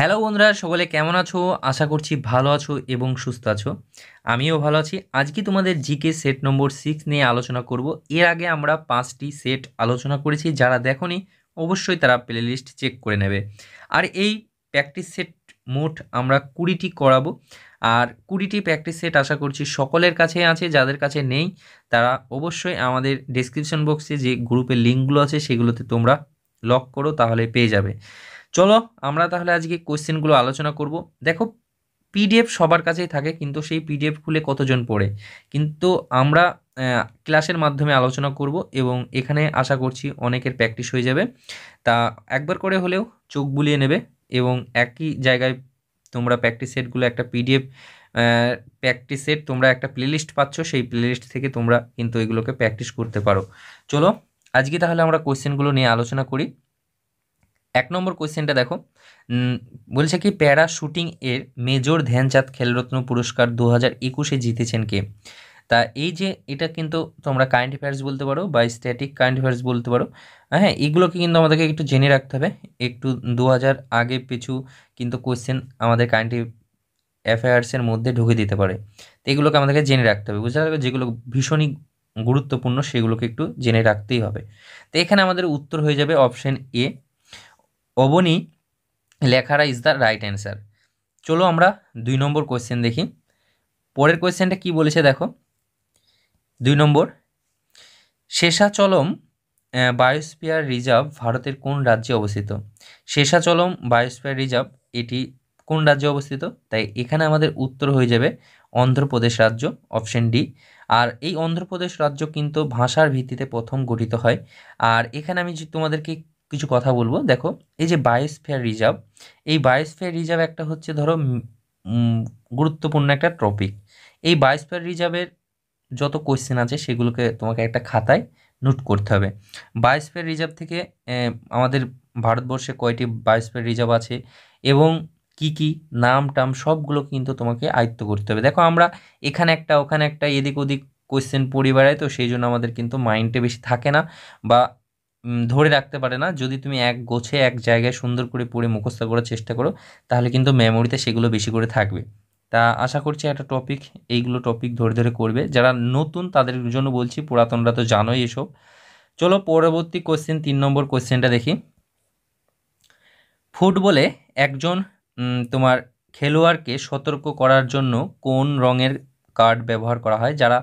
Hello বন্ধুরা, সকলে কেমন আছো? আশা করছি ভালো আছো এবং সুস্থ আছো। আমিও ভালো আছি। আজকে তোমাদের জিকে সেট নম্বর 6 নিয়ে আলোচনা করব। এর আগে আমরা 5টি সেট আলোচনা করেছি। যারা দেখোনি অবশ্যই তারা প্লেলিস্ট চেক করে নেবে। আর এই প্র্যাকটিস সেট মোট আমরা 20টি করাবো। আর 20টি প্র্যাকটিস সেট আশা করছি সকলের কাছেই আছে। যাদের কাছে নেই তারা অবশ্যই আমাদের ডেসক্রিপশন বক্সে যে গ্রুপের লিঙ্কগুলো আছে সেগুলোতে তোমরা লক করো, তাহলে পেয়ে যাবে। চলো আমরা তাহলে আজকে কোশ্চেনগুলো আলোচনা করব। দেখো, পিডিএফ সবার কাছেই থাকে, কিন্তু সেই পিডিএফ খুলে কতজন পড়ে? কিন্তু আমরা ক্লাসের মাধ্যমে আলোচনা করব এবং এখানে আশা করছি অনেকের প্র্যাকটিস হয়ে যাবে। তা একবার করে হলেও চোখ বুলিয়ে নেবে এবং একই জায়গায় তোমরা প্র্যাকটিস সেটগুলো একটা পিডিএফ প্র্যাকটিস সেট তোমরা একটা প্লেলিস্ট পাচ্ছ, সেই প্লেলিস্ট থেকে তোমরা কিন্তু এগুলোকে প্র্যাকটিস করতে পারো। চলো আজকে তাহলে আমরা কোশ্চেনগুলো নিয়ে আলোচনা করি। 1 নম্বর কোয়েশ্চেনটা দেখো। বলছে কি, প্যারা শুটিং এর মেজর ধ্যানচাঁদ খেলরত্ন পুরস্কার 2021-এ জিতেছেন কে? তা এই যে এটা কিন্তু তোমরা কারেন্ট অ্যাফেয়ার্স বলতে পারো বা স্ট্যাটিক কারেন্ট অ্যাফেয়ার্স বলতে পারো। হ্যাঁ, এগুলোকে কিন্তু আমাদেরকে একটু জেনে রাখতে হবে। একটু 2000 আগে পিছু কিন্তু কোয়েশ্চেন আমাদের কারেন্ট অ্যাফেয়ার্সের মধ্যে ঢুকে দিতে পারে। তো এগুলোকে আমাদেরকে জেনে রাখতে হবে, বুঝতে পারবে? যেগুলো ভীষণই গুরুত্বপূর্ণ সেগুলোকে একটু জেনে রাখতেই হবে। তো এখানে আমাদের উত্তর হয়ে যাবে option A, Avani Lekhara is the right answer. চলো আমরা 2 নম্বর কোয়েশ্চেন দেখি। পরের কোয়েশ্চেনটা কি বলেছে দেখো। 2 নম্বর, শেষাচলম বায়োস্ফিয়ার রিজার্ভ ভারতের কোন রাজ্যে অবস্থিত? শেষাচলম বায়োস্ফিয়ার রিজার্ভ এটি কোন রাজ্যে অবস্থিত? তাই এখানে আমাদের উত্তর হয়ে যাবে অন্ধ্রপ্রদেশ রাজ্য, অপশন ডি। আর এই অন্ধ্রপ্রদেশ রাজ্য কিন্তু ভাষার ভিত্তিতে প্রথম গঠিত হয়। আর এখানে আমি যে তোমাদেরকে কিছু কথা বলবো, দেখো এই যে বায়োস্ফিয়ার রিজার্ভ, এই বায়োস্ফিয়ার রিজার্ভ একটা হচ্ছে ধরো গুরুত্বপূর্ণ একটা টপিক। এই বায়োস্ফিয়ার রিজার্ভের যত কোয়েশ্চেন আছে সেগুলোকে তোমাকে একটা খাতায় নোট করতে হবে। বায়োস্ফিয়ার রিজার্ভ থেকে আমাদের ভারতবর্ষে কয়টি বায়োস্ফিয়ার রিজার্ভ আছে এবং কি কি নাম টাম সবগুলো কিন্তু তোমাকে আয়ত্ত করতে হবে। দেখো আমরা এখানে একটা ওখানে একটা এদিক ওদিক কোয়েশ্চেন পড়ে বেড়াই, তো সেই জন্য আমাদের কিন্তু মাইন্ডে বেশি থাকে না বা ধরে রাখতে পারে না। যদি তুমি এক গোছে এক জায়গায় সুন্দর করে পড়ে মুখস্থ করার চেষ্টা করো তাহলে কিন্তু মেমোরিতে সেগুলো বেশি করে থাকবে। তা আশা করছি একটা টপিক, এইগুলো টপিক ধরে ধরে করবে। যারা নতুন তাদের জন্য বলছি, পুরাতনরা তো জানোই এসব। চলো পরবর্তী কোশ্চেন 3 নম্বর কোশ্চেনটা দেখি। ফুটবলে একজন তোমার খেলোয়াড়কে সতর্ক করার জন্য কোন রঙের কার্ড ব্যবহার করা হয়? যারা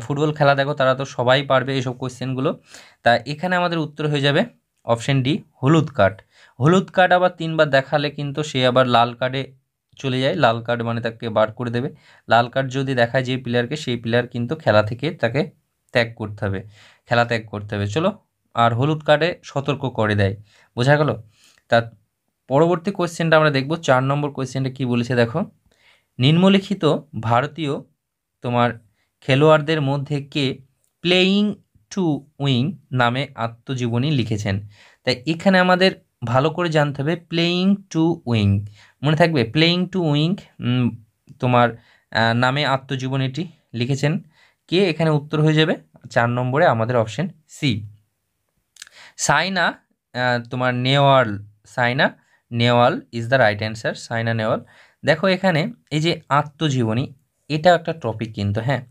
ফুটবল খেলা দেখো তারা তো সবাই পারবে এসব কোশ্চেনগুলো। তা এখানে আমাদের উত্তর হয়ে যাবে অপশন ডি, হলুদ কার্ড। হলুদ কার্ড আবার 3বার দেখালে কিন্তু সে আবার লাল কার্ডে চলে যায়। লাল কার্ড মানে তাকে বার করে দেবে। লাল কার্ড যদি দেখায় যে প্লেয়ারকে, সেই প্লেয়ার কিন্তু খেলা থেকে তাকে ত্যাগ করতে হবে, খেলা ত্যাগ করতে হবে। চলো, আর হলুদ কার্ডে সতর্ক করে দেয়, বোঝা গেল? তা পরবর্তী কোয়েশ্চেনটা আমরা দেখব। 4 নম্বর কোয়েশ্চেনটা কি বলেছে দেখো। নিম্নলিখিত ভারতীয় তোমার খেলোয়াড়দের মধ্যে কে প্লেয়িং টু উইং নামে আত্মজীবনী লিখেছেন? তাই এখানে আমাদের ভালো করে জানতে হবে প্লেয়িং টু উইং, মনে থাকবে প্লেয়িং টু উইং তোমার নামে আত্মজীবনীটি লিখেছেন কে? এখানে উত্তর হয়ে যাবে 4 নম্বরে আমাদের অপশন সি, সাইনা তোমার Nehwal. Saina Nehwal is the right answer, Saina Nehwal. দেখো এখানে এই যে আত্মজীবনী, এটা একটা টপিক কিন্তু। হ্যাঁ,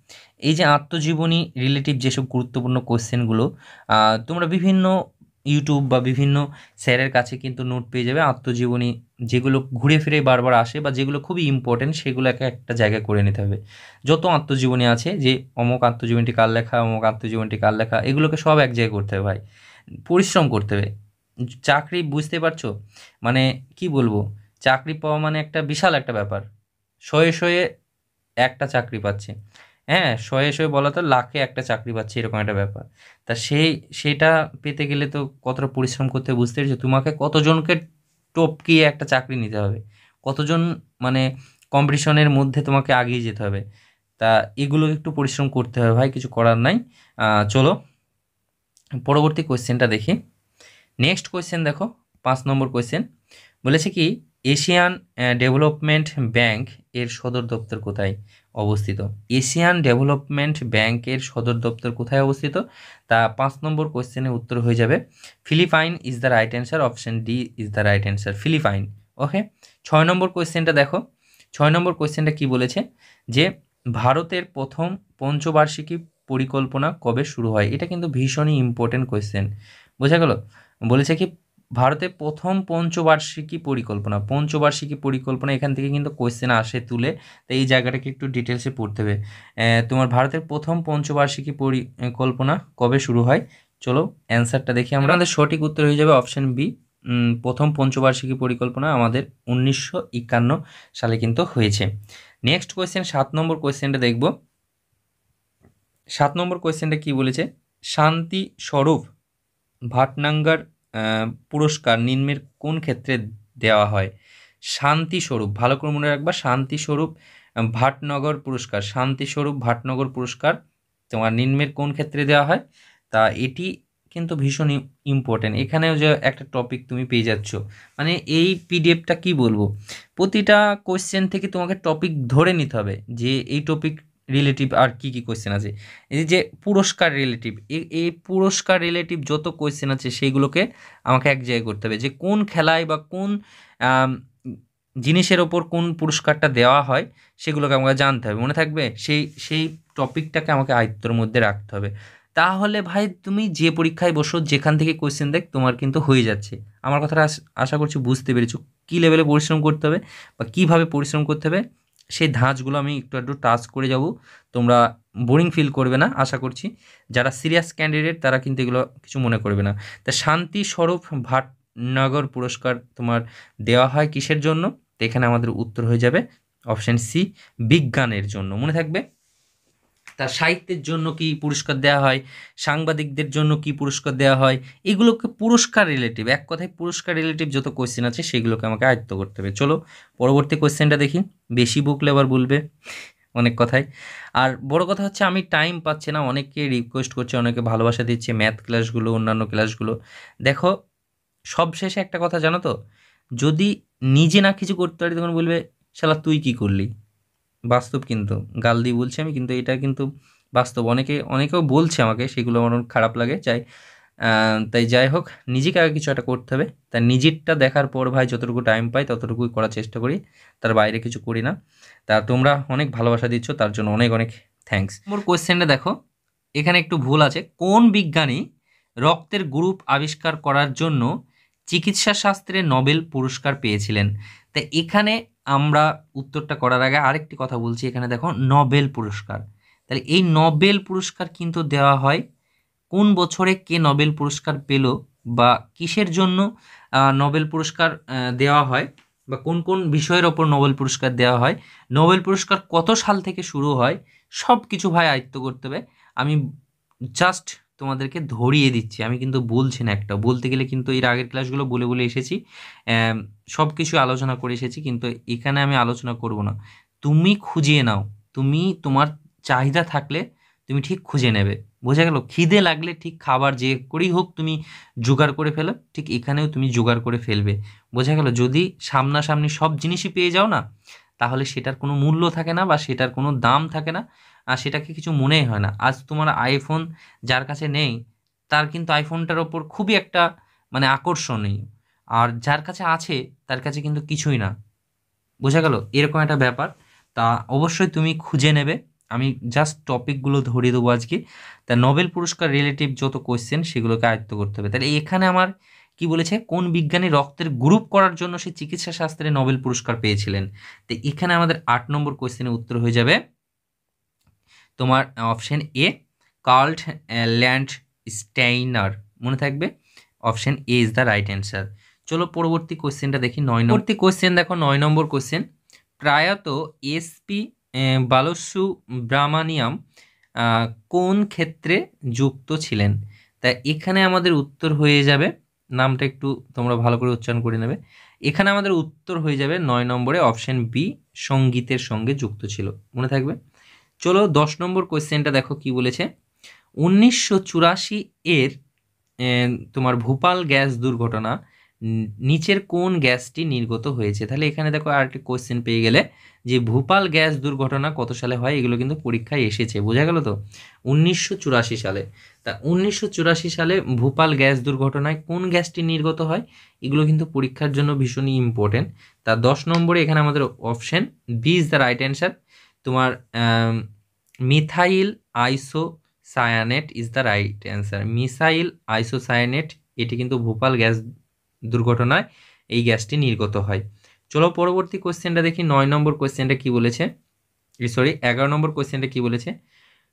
এই যে আত্মজীবনী রিলেটিভ যেসব গুরুত্বপূর্ণ কোশ্চেনগুলো তোমরা বিভিন্ন ইউটিউব বা বিভিন্ন স্যারের কাছে কিন্তু নোট পেয়ে যাবে। আত্মজীবনী যেগুলো ঘুরে ফিরে বারবার আসে বা যেগুলো খুবই ইম্পর্টেন্ট সেগুলোকে একটা জায়গায় করে নিতে হবে। যত আত্মজীবনী আছে, যে অমুক আত্মজীবনীটি কার লেখা, অমুক আত্মজীবনীটি কার লেখা, এগুলোকে সব এক জায়গায় করতে হবে ভাই। পরিশ্রম করতে হবে। চাকরি বুঝতে পারছো, মানে কি বলবো, চাকরি পাওয়া মানে একটা বিশাল একটা ব্যাপার। শয়ে শয়ে একটা চাকরি পাচ্ছে। হ্যাঁ, শয়ে শয়ে বলা তো লাখে একটা চাকরি পাচ্ছে, এরকম একটা ব্যাপার। তা সেটা পেতে গেলে তো কতটা পরিশ্রম করতে হবে বুঝতে পেরেছো? তোমাকে কতজনকে টপকিয়ে একটা চাকরি নিতে হবে, কতজন মানে কম্পিটিশনের মধ্যে তোমাকে আগিয়ে যেতে হবে। তা এগুলো একটু পরিশ্রম করতে হবে ভাই, কিছু করার নাই। চলো পরবর্তী কোয়েশ্চেনটা দেখি। নেক্সট কোয়েশ্চেন দেখো, 5 নম্বর কোয়েশ্চেন বলেছে কি, এশিয়ান ডেভেলপমেন্ট ব্যাংক এর সদর দপ্তর কোথায় অবস্থিত? এশিয়ান ডেভেলপমেন্ট ব্যাংকের সদর দপ্তর কোথায় অবস্থিত? তা 5 নম্বর কোয়েশ্চেনের উত্তর হয়ে যাবে Philippine is the right answer, option D is the right answer, Philippine. Okay, 6 number কোয়েশ্চেনটা দেখো। 6 নম্বর কোয়েশ্চেনটা কি বলেছে যে ভারতের প্রথম পঞ্চবার্ষিকী পরিকল্পনা কবে শুরু হয়। এটা কিন্তু ভীষণই ইম্পর্টেন্ট কোয়েশ্চেন, বোঝা গেল। বলেছে কি ভারতের প্রথম পঞ্চবার্ষিকী পরিকল্পনা এখান থেকে কিন্তু কোয়েশ্চেন আসে তুলে। তো এই জায়গাটাকে একটু ডিটেলসে পড়তে হবে। তোমার ভারতের প্রথম পঞ্চবার্ষিকী পরিকল্পনা কবে শুরু হয়, চলো অ্যান্সারটা দেখি আমরা। আমাদের সঠিক উত্তর হয়ে যাবে অপশন বি। প্রথম পঞ্চবার্ষিকী পরিকল্পনা আমাদের 1951 সালে কিন্তু হয়েছে। নেক্সট কোয়েশ্চেন 7 নম্বর কোয়েশ্চেনটা দেখব। 7 নম্বর কোয়েশ্চেনটা কি বলেছে, শান্তি স্বরূপ ভাটনাগর পুরস্কার নিম্নের কোন ক্ষেত্রে দেওয়া হয়। শান্তি স্বরূপ, ভালো করে মনে রাখবা, শান্তি স্বরূপ ভাটনগর পুরস্কার তোমার নিম্নের কোন ক্ষেত্রে দেওয়া হয়। তা এটি কিন্তু ভীষণ ইম্পর্টেন্ট। এখানেও যে একটা টপিক তুমি পেয়ে যাচ্ছ, মানে এই পিডিএফটা কি বলবো, প্রতিটা কোয়েশ্চেন থেকে তোমাকে টপিক ধরে নিতে হবে যে এই টপিক রিলেটিভ আর কি কি কোয়েশ্চেন আছে। এই যে পুরস্কার রিলেটিভ, এই পুরস্কার রিলেটিভ যত কোয়েশ্চেন আছে সেইগুলোকে আমাকে এক জায়গায় করতে হবে, যে কোন খেলায় বা কোন আম, জিনিসের ওপর কোন পুরস্কারটা দেওয়া হয় সেগুলোকে আমাকে জানতে হবে, মনে থাকবে। সেই সেই টপিকটাকে আমাকে আয়ত্তর মধ্যে রাখতে হবে। তাহলে ভাই তুমি যে পরীক্ষায় বসো, যেখান থেকে কোয়েশ্চেন দেখ, তোমার কিন্তু হয়ে যাচ্ছে। আমার কথাটা আশা করছি বুঝতে পেরেছো, কী লেভেলে পরিশ্রম করতে হবে বা কীভাবে পরিশ্রম করতে হবে। সেই ধাঁচগুলো আমি একটু একটু টাচ করে যাব, তোমরা বোরিং ফিল করবে না আশা করছি। যারা সিরিয়াস ক্যান্ডিডেট তারা কিন্তু এগুলো কিছু মনে করবে না। তা শান্তি স্বরূপ ভাটনগর পুরস্কার তোমার দেওয়া হয় কিসের জন্য, তো এখানে আমাদের উত্তর হয়ে যাবে অপশন সি, বিজ্ঞানের জন্য, মনে থাকবে। তার সাহিত্যের জন্য কি পুরস্কার দেওয়া হয়, সাংবাদিকদের জন্য কি পুরস্কার দেওয়া হয়, এগুলোকে পুরস্কার রিলেটিভ, এক কথায় পুরস্কার রিলেটিভ যত কোয়েশ্চেন আছে সেগুলোকে আমাকে আয়ত্ত করতে হবে। চলো পরবর্তী কোয়েশ্চেনটা দেখি। বেশি বকলে আবার বলবে অনেক কথাই। আর বড় কথা হচ্ছে আমি টাইম পাচ্ছি না, অনেকে রিকোয়েস্ট করছে, অনেকে ভালোবাসা দিচ্ছে ম্যাথ ক্লাসগুলো, অন্যান্য ক্লাসগুলো। দেখো সবশেষে একটা কথা জানো তো, যদি নিজে না কিছু করতে পারি তখন বলবে শালা তুই কি করলি। বাস্তব কিন্তু, গাল দিয়ে বলছি আমি, কিন্তু এটা কিন্তু বাস্তব। অনেকেও বলছে আমাকে, সেগুলো আমার অনেক খারাপ লাগে। তাই যাই হোক, নিজেকে আগে কিছু একটা করতে হবে। তাই নিজেরটা দেখার পর ভাই যতটুকু টাইম পাই ততটুকুই করার চেষ্টা করি, তার বাইরে কিছু করি না। তা তোমরা অনেক ভালোবাসা দিচ্ছ, তার জন্য অনেক অনেক থ্যাঙ্কস। মোর কোয়েশ্চেনটা দেখো, এখানে একটু ভুল আছে। কোন বিজ্ঞানী রক্তের গ্রুপ আবিষ্কার করার জন্য চিকিৎসা শাস্ত্রে নোবেল পুরস্কার পেয়েছিলেন। তা এখানে আমরা উত্তরটা করার আগে আরেকটি কথা বলছি। এখানে দেখো নোবেল পুরস্কার, তাহলে এই নোবেল পুরস্কার কিন্তু দেওয়া হয় কোন বছরে, কে নোবেল পুরস্কার পেল বা কিসের জন্য নোবেল পুরস্কার দেওয়া হয়, বা কোন কোন বিষয়ের ওপর নোবেল পুরস্কার দেওয়া হয়, নোবেল পুরস্কার কত সাল থেকে শুরু হয়, সব কিছু ভাই আয়ত্ত করতে হবে। আমি জাস্ট তোমাদেরকে ধরিয়ে দিচ্ছি, আমি কিন্তু বলছি না একটা, বলতে গেলে কিন্তু এর আগের ক্লাসগুলো বলে বলে এসেছি, সব কিছু আলোচনা করে এসেছি, কিন্তু এখানে আমি আলোচনা করব না। তুমি খুঁজিয়ে নাও, তুমি তোমার চাহিদা থাকলে তুমি ঠিক খুঁজে নেবে, বোঝা গেল। খিদে লাগলে ঠিক খাবার যে করেই হোক তুমি জোগাড় করে ফেলো, ঠিক এখানেও তুমি জোগাড় করে ফেলবে, বোঝা গেল। যদি সামনাসামনি সব জিনিসই পেয়ে যাও না, তাহলে সেটার কোনো মূল্য থাকে না বা সেটার কোনো দাম থাকে না, আর সেটাকে কিছু মনেই হয় না। আজ তোমার আইফোন যার কাছে নেই, তার কিন্তু আইফোনটার ওপর খুবই একটা মানে আকর্ষণীয়, আর যার কাছে আছে তার কাছে কিন্তু কিছুই না, বোঝা গেল, এরকম একটা ব্যাপার। তা অবশ্যই তুমি খুঁজে নেবে, আমি জাস্ট টপিকগুলো ধরিয়ে দেবো আজকে। তা নোবেল পুরস্কার রিলেটিভ যত কোয়েশ্চেন সেগুলোকে আয়ত্ত করতে হবে। তাহলে এখানে আমার কি বলেছে, কোন বিজ্ঞানী রক্তের গ্রুপ করার জন্য সে চিকিৎসা শাস্ত্রে নোবেল পুরস্কার পেয়েছিলেন। তো এখানে আমাদের 8 নম্বর কোয়েশ্চেনের উত্তর হয়ে যাবে তোমার option A, Karl Landsteiner, মনে থাকবে option A is the right answer. চলো পরবর্তী কোয়েশ্চেনটা দেখি। পরবর্তী কোয়েশ্চেন দেখো, 9 নম্বর কোয়েশ্চেন। প্রায়ত এসপি বালসু ব্রাহ্মণিয়াম কোন ক্ষেত্রে যুক্ত ছিলেন। তা এখানে আমাদের উত্তর হয়ে যাবে, নামটা একটু তোমরা ভালো করে উচ্চারণ করে নেবে। এখানে আমাদের উত্তর হয়ে যাবে 9 নম্বরে অপশন বি, সঙ্গীতের সঙ্গে যুক্ত ছিল, মনে থাকবে। চলো 10 নম্বর কোয়েশ্চেনটা দেখো কি বলেছে। 1984 এর তোমার ভোপাল গ্যাস দুর্ঘটনা নিচের কোন গ্যাসটি নির্গত হয়েছে। তাহলে এখানে দেখো আরেকটি কোশ্চেন পেয়ে গেলে যে ভোপাল গ্যাস দুর্ঘটনা কত সালে হয়, এগুলো কিন্তু পরীক্ষায় এসেছে, বোঝা গেল তো, 1984 সালে। তা 1984 সালে ভোপাল গ্যাস দুর্ঘটনায় কোন গ্যাসটি নির্গত হয়, এগুলো কিন্তু পরীক্ষার জন্য ভীষণই ইম্পর্টেন্ট। তা 10 নম্বরে এখানে আমাদের option B is the right answer. তোমার methyl isocyanate is the right answer. Methyl isocyanate, এটি কিন্তু ভোপাল গ্যাস দুর্ঘটনায় এই গ্যাসটি নির্গত হয়। চলো পরবর্তী কোশ্চেনটা দেখি। 9 নম্বর কোশ্চেনটা কি বলেছে, 11 নম্বর কোশ্চেনটা কি বলেছে।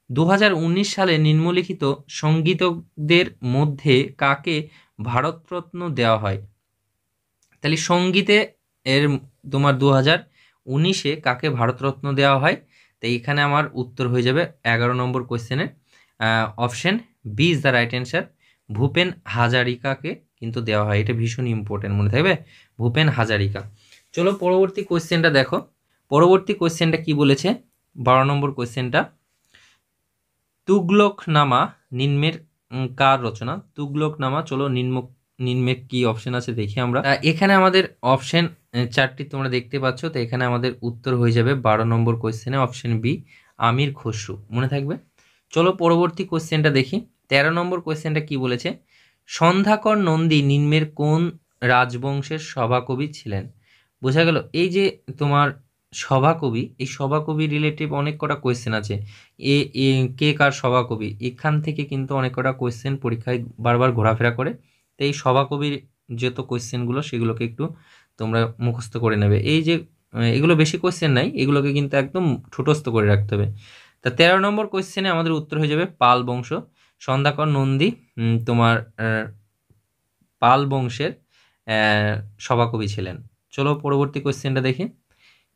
2019 সালে নিম্নলিখিত সঙ্গীতজ্ঞদের মধ্যে কাকে ভারতরত্ন দেওয়া হয়। তাহলে সঙ্গীতে এর তোমার 2019-এ কাকে ভারতরত্ন দেওয়া হয়, তাই এখানে আমার উত্তর হয়ে যাবে 11 নম্বর কোশ্চেনে option B is the right answer. Bhupen হাজারিকাকে কিন্তু দেওয়া হয়, এটা ভীষণ ইম্পর্টেন্ট, মনে থাকবে, ভূপেন হাজারিকা। চলো পরবর্তী কোশ্চেনটা দেখো। পরবর্তী কোশ্চেনটা কি বলেছে, 12 নম্বর কোশ্চেনটা, তুগলকনামা নিম্নের কার রচনা। তুগলকনামা, চলো নিম্নে কি অপশন আছে দেখি আমরা। এখানে আমাদের অপশন 4টি তোমরা দেখতে পাচ্ছ, তো এখানে আমাদের উত্তর হয়ে যাবে 12 নম্বর কোশ্চেনে অপশন বি, আমির খসরু, মনে থাকবে। চলো পরবর্তী কোশ্চেনটা দেখি। 13 নম্বর কোশ্চেনটা কি বলেছে, সন্ধ্যাকর নন্দী নিম্নের কোন রাজবংশের সভাকবি ছিলেন। বোঝা গেল, এই যে তোমার সভাকবি, এই সভাকবি রিলেটিভ অনেক কটা কোয়েশ্চেন আছে। এ এ কে কার সভাকবি, এখান থেকে কিন্তু অনেক কটা কোয়েশ্চেন পরীক্ষায় বারবার ঘোরাফেরা করে। তো এই সভাকবির যত কোয়েশ্চেনগুলো সেগুলোকে একটু তোমরা মুখস্থ করে নেবে। এই যে এগুলো বেশি কোয়েশ্চেন নাই, এগুলোকে কিন্তু একদম ঠোঁটস্থ করে রাখতে হবে। তা 13 নম্বর কোয়েশ্চেনে আমাদের উত্তর হয়ে যাবে পাল বংশ। সন্ধ্যাকর নন্দী তোমার পাল বংশের সভাকবি ছিলেন। চলো পরবর্তী কোয়েশ্চেনটা দেখি।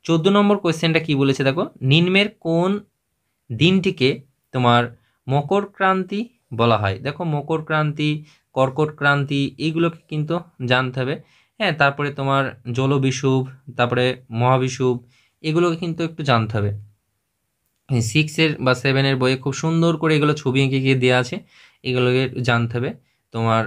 14 নম্বর কোয়েশ্চেনটা কি বলেছে দেখো, নিম্নের কোন দিনটিকে তোমার মকর ক্রান্তি বলা হয়। দেখো মকর ক্রান্তি, কর্কট ক্রান্তি, এইগুলোকে কিন্তু জানতে হবে। হ্যাঁ, তারপরে তোমার জলবিষুব, তারপরে মহাবিষুব, এগুলোকে কিন্তু একটু জানতে হবে। 6-এর বা 7-এর বইয়ে খুব সুন্দর করে এগুলো ছবি এঁকে গিয়ে দেওয়া আছে, এগুলোকে জানতে হবে। তোমার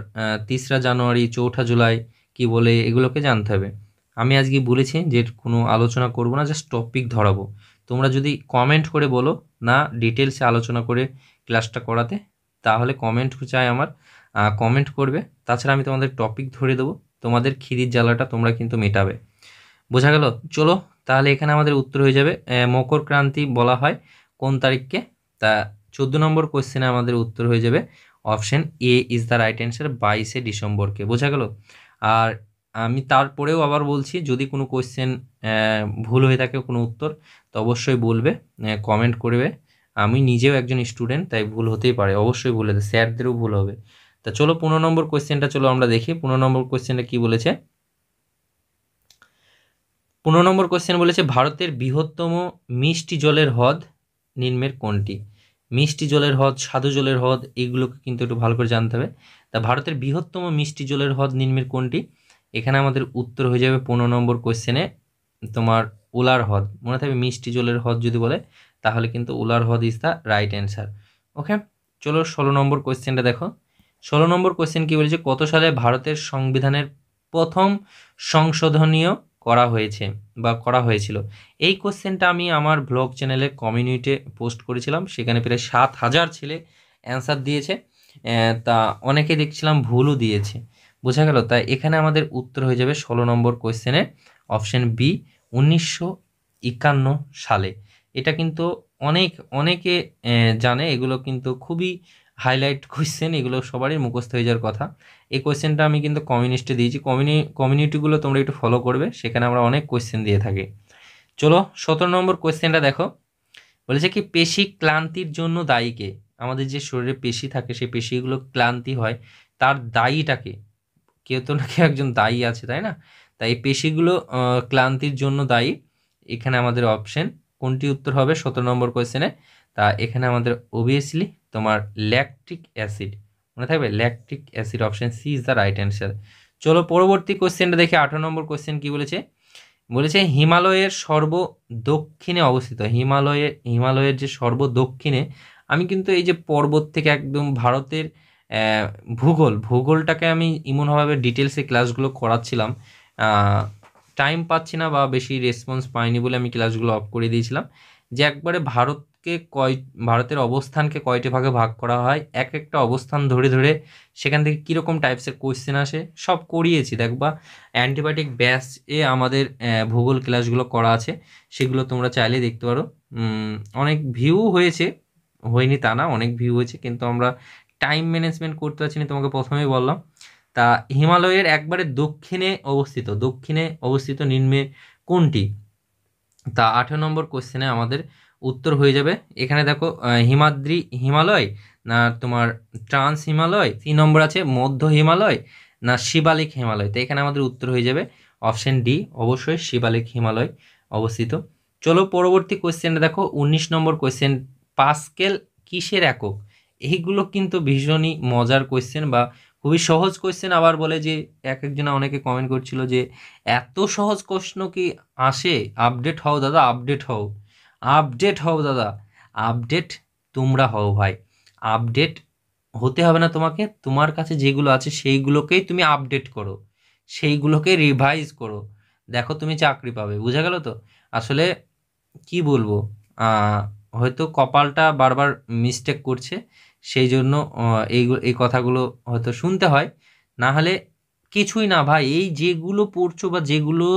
3রা জানুয়ারি, 4ঠা জুলাই কি বলে, এগুলোকে জানতে হবে। আমি আজকে বলেছি যে কোনো আলোচনা করব না, জাস্ট টপিক ধরাবো। তোমরা যদি কমেন্ট করে বলো না ডিটেলসে আলোচনা করে ক্লাসটা করাতে, তাহলে কমেন্ট চাই আমার, কমেন্ট করবে। তাছাড়া আমি তোমাদের টপিক ধরে দেবো, তোমাদের খিদির জ্বালাটা তোমরা কিন্তু মেটাবে, বোঝা গেল। চলো তাহলে এখানে আমাদের উত্তর হয়ে যাবে মকর ক্রান্তি বলা হয় কোন তারিখকে। তা 14 নম্বর কোশ্চেনে আমাদের উত্তর হয়ে যাবে option A is the right answer, 22শে ডিসেম্বরকে, বোঝা গেল। আর আমি তারপরেও আবার বলছি, যদি কোনো কোশ্চেন ভুল হয়ে থাকে কোনো উত্তর, তো অবশ্যই বলবে, কমেন্ট করবে। আমি নিজেও একজন স্টুডেন্ট, তাই ভুল হতেই পারে, অবশ্যই ভুল হবে, স্যারদেরও ভুল হবে। তা চলো 15 নম্বর কোশ্চেনটা চলো আমরা দেখি। 15 নম্বর কোশ্চেনটা কি বলেছে। 15 নম্বর কোশ্চেন বলেছে, ভারতের বৃহত্তম মিষ্টি জলের হ্রদ নিম্নের কোনটি। মিষ্টি জলের হ্রদ, স্বাদু জলের হ্রদ, এগুলোকে কিন্তু একটু ভালো করে জানতে হবে। তা ভারতের বৃহত্তম মিষ্টি জলের হ্রদ নিম্নের কোনটি, এখানে আমাদের উত্তর হয়ে যাবে 15 নম্বর কোশ্চেনে তোমার উলার হ্রদ, মনে থাকবে। মিষ্টি জলের হ্রদ যদি বলে তাহলে কিন্তু উলার হ্রদ ইজ দ্য রাইট অ্যান্সার। ওকে, চলো 16 নম্বর কোশ্চেনটা দেখো। 16 নম্বর কোশ্চেন কি বলেছে, কত সালে ভারতের সংবিধানের প্রথম সংশোধনীয় করা হয়েছে বা করা হয়েছিল। এই কোশ্চেনটা আমি আমার ব্লগ চ্যানেলে কমিউনিটিতে পোস্ট করেছিলাম, সেখানে প্রায় 7,000 ছেলে অ্যান্সার দিয়েছে। তা অনেকে দেখছিলাম ভুলও দিয়েছে, বোঝা গেল। তাই এখানে আমাদের উত্তর হয়ে যাবে 16 নম্বর কোশ্চেনে অপশন বি, 1951 সালে। এটা কিন্তু অনেকে জানে, এগুলো কিন্তু খুবই হাইলাইট কোশ্চেন, এগুলো সবারই মুখস্থ হয়ে যাওয়ার কথা। এই কোশ্চেনটা আমি কিন্তু কমিউনিস্টে দিয়েছি, কমিউনিটিগুলো তোমরা একটু ফলো করবে, সেখানে আমরা অনেক কোশ্চেন দিয়ে থাকি। চলো 17 নম্বর কোশ্চেনটা দেখো, বলেছে কি পেশি ক্লান্তির জন্য দায়ী কে। আমাদের যে শরীরে পেশি থাকে, সেই পেশিগুলো ক্লান্তি হয়, তার দায়ীটাকে, কেউ তো নাকি একজন দায়ী আছে, তাই না। তাই এই পেশিগুলো ক্লান্তির জন্য দায়ী, এখানে আমাদের অপশন কোনটি উত্তর হবে 17 নম্বর কোয়েশ্চেনে। তা এখানে আমাদের অবভিয়াসলি তোমার ল্যাকটিক অ্যাসিড, মনে থাকবে, lactic acid, option C is the right answer. চলো পরবর্তী কোয়েশ্চেনটা দেখি। 18 নম্বর কোয়েশ্চেন কি বলেছে, বলেছে হিমালয়ের সর্ব দক্ষিণে অবস্থিত। হিমালয়ের যে সর্ব দক্ষিণে, আমি কিন্তু এই যে পর্বত থেকে একদম ভারতের ভূগোলটাকে আমি এমনভাবে ডিটেলসে ক্লাসগুলো করাচ্ছিলাম, টাইম পাচ্ছি না বা বেশি রেসপন্স পাইনি বলে আমি ক্লাসগুলো অফ করে দিয়েছিলাম। যে একবারে ভারতের অবস্থানকে কয়টি ভাগে ভাগ করা হয়, এক একটা অবস্থান ধরে ধরে সেখান থেকে কীরকম টাইপসের কোয়েশ্চেন আসে সব করিয়েছি। দেখবা অ্যান্টিবায়োটিক ব্যাচে আমাদের ভূগোল ক্লাসগুলো করা আছে, সেগুলো তোমরা চাইলে দেখতে পারো। অনেক ভিউ হয়েছে, হয়নি তা না, অনেক ভিউ হয়েছে, কিন্তু আমরা টাইম ম্যানেজমেন্ট করতে পারছি না, তোমাকে প্রথমেই বললাম। তা হিমালয়ের একবারে দক্ষিণে অবস্থিত নিম্নে কোনটি? তা 18 নম্বর কোশ্চেনে আমাদের উত্তর হয়ে যাবে। এখানে দেখো হিমালয় না তোমার ট্রান্স হিমালয়, 3 নম্বর আছে মধ্য হিমালয় না শিবালিক হিমালয়। তো এখানে আমাদের উত্তর হয়ে যাবে অপশন ডি, অবশ্যই শিবালিক হিমালয় অবস্থিত। চলো পরবর্তী কোশ্চেনটা দেখো, 19 নম্বর কোশ্চেন, পাস্কেল কিসের একক? এইগুলো কিন্তু ভীষণই মজার কোশ্চেন বা খুবই সহজ কোশ্চেন। আবার বলে যে একজনা অনেকে কমেন্ট করছিল যে এত সহজ প্রশ্ন কি আসে? আপডেট হও দাদা, আপডেট তোমরা হও ভাই। আপডেট হতে হবে না তোমাকে, তোমার কাছে যেগুলো আছে সেইগুলোকেই তুমি আপডেট করো, সেইগুলোকে রিভাইজ করো, দেখো তুমি চাকরি পাবে। বুঝা গেল তো? আসলে কি বলবো, হয়তো কপালটা বারবার মিস্টেক করছে, সেই জন্য এই কথাগুলো হয়তো শুনতে হয়, না হলে কিছুই না ভাই। এই যেগুলো পড়ছো বা যেগুলো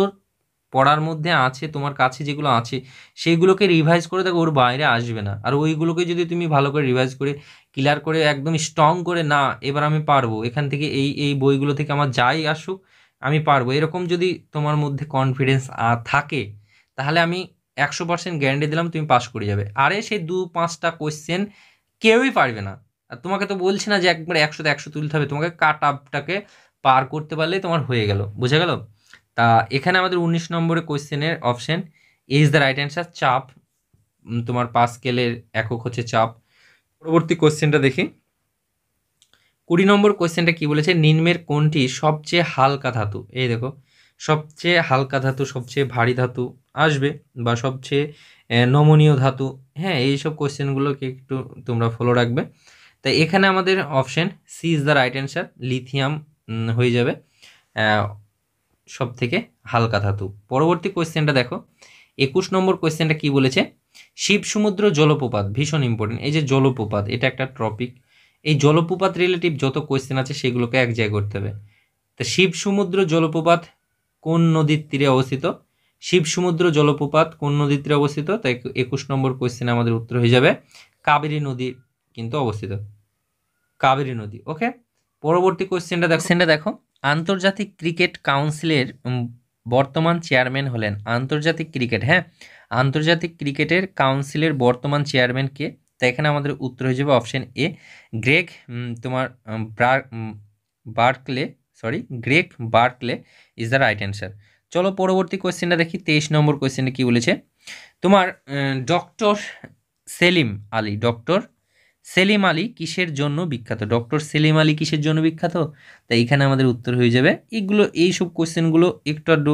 পড়ার মধ্যে আছে, তোমার কাছে যেগুলো আছে সেইগুলোকে রিভাইজ করে দেখো, ওর বাইরে আসবে না। আর ওইগুলোকে যদি তুমি ভালো করে রিভাইজ করে ক্লিয়ার করে একদম স্ট্রং করে, না এবার আমি পারবো, এখান থেকে এই এই বইগুলো থেকে আমার যাই আসুক আমি পারবো, এরকম যদি তোমার মধ্যে কনফিডেন্স থাকে, তাহলে আমি 100% গ্যারান্টি দিলাম তুমি পাস করে যাবে। আরে সেই 2-5টা কোয়েশ্চেন কেউই পারবে না। আর তোমাকে তো বলছি না যে একবার 100তে 100 তুলতে হবে, তোমাকে কাট আপটাকে পার করতে পারলেই তোমার হয়ে গেল। বুঝে গেল? তা এখানে আমাদের 19 নম্বরের কোয়েশ্চেনের option A is the right answer, চাপ। তোমার পাস্কেলের একক হচ্ছে চাপ। পরবর্তী কোয়েশ্চেনটা দেখি, 20 নম্বর কোয়েশ্চেনটা কি বলেছে, নিম্নের কোনটি সবচেয়ে হালকা ধাতু? এই দেখো, সবচেয়ে হালকা ধাতু, সবচেয়ে ভারী ধাতু আসবে, বা সবচেয়ে নমনীয় ধাতু। হ্যাঁ, এইসব কোয়েশ্চেনগুলোকে একটু তোমরা ফলো রাখবে। তাই এখানে আমাদের option C is the right answer, lithium হয়ে যাবে সব থেকে হালকা ধাতু। পরবর্তী কোয়েশ্চেনটা দেখো, 21 নম্বর কোয়েশ্চেনটা কি বলেছে, শিব সমুদ্র জলপ্রপাত, ভীষণ ইম্পর্টেন্ট। এই যে জলপ্রপাত, এটা একটা টপিক। এই জলপ্রপাত রিলেটিভ যত কোয়েশ্চেন আছে সেগুলোকে এক জায়গায় করতে হবে। তা শিব সমুদ্র জলপ্রপাত কোন নদীর তীরে অবস্থিত? শিব সমুদ্র জলপ্রপাত কোন নদীর তীরে অবস্থিত? তাই 21 নম্বর কোয়েশ্চেনে আমাদের উত্তর হয়ে যাবে কাবেরী নদী কিন্তু অবস্থিত, কাবেরী নদী। ওকে, পরবর্তী কোয়েশ্চেনটা দেখো, আন্তর্জাতিক ক্রিকেট কাউন্সিলের বর্তমান চেয়ারম্যান হলেন, আন্তর্জাতিক ক্রিকেট, হ্যাঁ, আন্তর্জাতিক ক্রিকেটের কাউন্সিলের বর্তমান চেয়ারম্যান কে? তাই এখানে আমাদের উত্তর হয়ে যাবে অপশন এ, গ্রেগ তোমার Greg Berkeley is the right answer. চলো পরবর্তী কোয়েশ্চেনটা দেখি, 23 নম্বর কোয়েশ্চেনে কি বলেছে, তোমার ডক্টর সেলিম আলী কিসের জন্য বিখ্যাত? ডক্টর সেলিম আলী কিসের জন্য বিখ্যাত? তাই এখানে আমাদের উত্তর হয়ে যাবে এইসব কোয়েশ্চেনগুলো একটু আধটু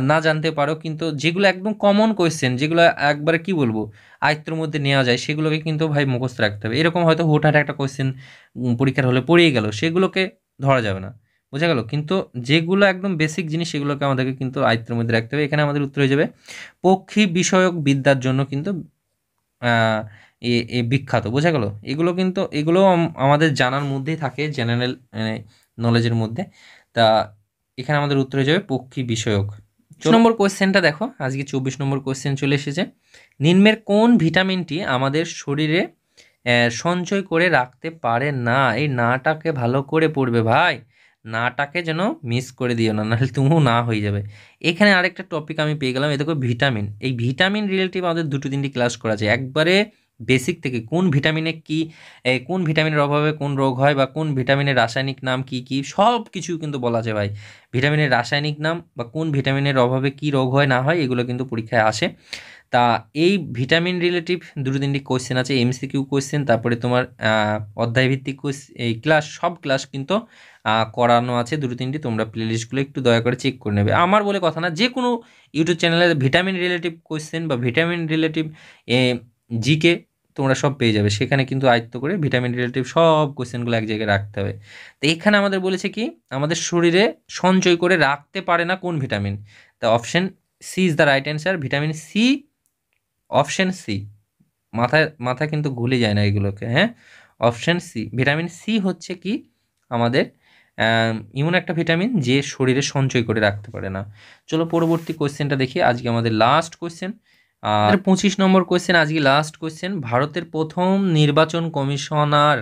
না জানতে পারো, কিন্তু যেগুলো একদম কমন কোয়েশ্চেন, যেগুলো একবারে কি বলবো আয়ত্তের মধ্যে নেওয়া যায়, সেগুলোকে কিন্তু ভাই মুখস্থ রাখতে হবে। এরকম হয়তো হুটহাট একটা কোয়েশ্চেন পরীক্ষার হলে পড়িয়ে গেল, সেগুলোকে ধরা যাবে না। বোঝা গেল? কিন্তু যেগুলো একদম বেসিক জিনিস সেগুলোকে আমাদেরকে কিন্তু আয়ত্তের মধ্যে রাখতে হবে। এখানে আমাদের উত্তর হয়ে যাবে পক্ষী বিষয়ক বিদ্যার জন্য কিন্তু বিখ্যাত। বোঝা গেল? এগুলো আমাদের জানার মধ্যেই থাকে, জেনারেল নলেজের মধ্যে। তা এখানে আমাদের উত্তর হয়ে যাবে পক্ষী বিষয়ক। 24 নম্বর কোয়েশ্চেনটা দেখো, আজকে 24 নম্বর কোয়েশ্চেন চলে এসেছে, নিম্নের কোন ভিটামিনটি আমাদের শরীরে সঞ্চয় করে রাখতে পারে না? এই নাটাকে ভালো করে পড়বে ভাই, নাটাকে যেন মিস করে দিও না, নাহলে তুমিও না হয়ে যাবে। এখানে আরেকটা টপিক আমি পেয়ে গেলাম, এ দেখো ভিটামিন। এই ভিটামিন রিলেটিভ আমাদের 2-3টি ক্লাস করা আছে, একবারে বেসিক থেকে কোন ভিটামিনে কি, কোন ভিটামিনের অভাবে কোন রোগ হয়, বা কোন ভিটামিনের রাসায়নিক নাম কি কি, সব কিছু কিন্তু বলা আছে ভাই। ভিটামিনের রাসায়নিক নাম বা কোন ভিটামিনের অভাবে কি রোগ হয় না হয়, এগুলো কিন্তু পরীক্ষায় আসে। তা এই ভিটামিন রিলেটিভ 2-3টি কোয়েশ্চেন আছে, এমসিকিউ কোয়েশ্চেন, তারপরে তোমার অধ্যায়ভিত্তিক এই সব ক্লাস কিন্তু করানো আছে 2-3টি। তোমরা প্লেলিস্টগুলো একটু দয়া করে চেক করে নেবে। আমার বলে কথা না, যে কোনো ইউটিউব চ্যানেলে ভিটামিন রিলেটিভ কোয়েশ্চেন বা ভিটামিন রিলেটিভ জিকে তোমরা সব পেয়ে যাবে। সেখানে কিন্তু আয়ত্ত করে ভিটামিন রিলেটিভ সব কোয়েশ্চেনগুলো এক জায়গায় রাখতে হবে। তো এখানে আমাদের বলেছে কি, আমাদের শরীরে সঞ্চয় করে রাখতে পারে না কোন ভিটামিন? তা option C is the right answer, vitamin C. Option C, মাথায় মাথা কিন্তু ভুলে যায় না এগুলোকে, হ্যাঁ। অপশন সি, ভিটামিন সি হচ্ছে কি আমাদের এমন একটা ভিটামিন যে শরীরে সঞ্চয় করে রাখতে পারে না। চলো পরবর্তী কোয়েশ্চেনটা দেখি, আজকে আমাদের লাস্ট কোয়েশ্চেন। আর 25 নম্বর কোয়েশ্চেন, আজকে লাস্ট কোয়েশ্চেন। ভারতের প্রথম নির্বাচন কমিশনার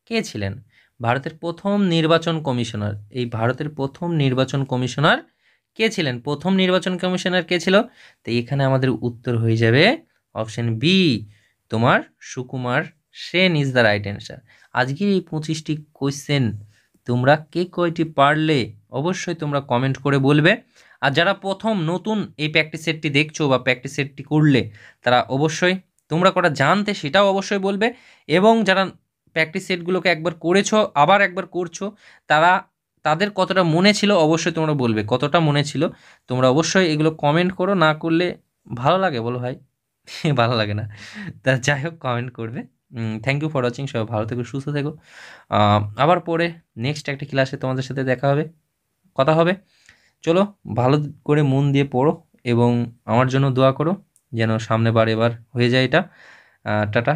কে ছিলেন? ভারতের প্রথম নির্বাচন কমিশনার, এই ভারতের প্রথম নির্বাচন কমিশনার কে ছিলেন? প্রথম নির্বাচন কমিশনার কে ছিল? তো এখানে আমাদের উত্তর হয়ে যাবে অপশন বি, তোমার Sukumar Sen is the right answer. আজকের এই 25টি কোয়েশ্চেন তোমরা কে কয়টি পারলে অবশ্যই তোমরা কমেন্ট করে বলবে। আর যারা প্রথম নতুন এই প্র্যাকটিস সেটটি দেখছো বা প্র্যাকটিস সেটটি করলে, তারা অবশ্যই তোমরা কটা জানতে সেটাও অবশ্যই বলবে। এবং যারা প্র্যাকটিস সেটগুলোকে একবার করেছো আবার একবার করছো, তারা তাদের কতটা মনে ছিল অবশ্যই তোমরা বলবে, কতটা মনে ছিল তোমরা অবশ্যই এগুলো কমেন্ট করো। না করলে ভালো লাগে বলো ভাই? ভালো লাগে না। তা যাই হোক, কমেন্ট করবে। থ্যাংক ইউ ফর ওয়াচিং, সবাই ভালো থেকো, সুস্থ থেকো। আবার পরে নেক্সট একটা ক্লাসে তোমাদের সাথে দেখা হবে, কথা হবে। চলো, ভালো করে মন দিয়ে পড়ো এবং আমার জন্য দোয়া করো যেন সামনে বার এবার হয়ে যায় এটা। টাটা।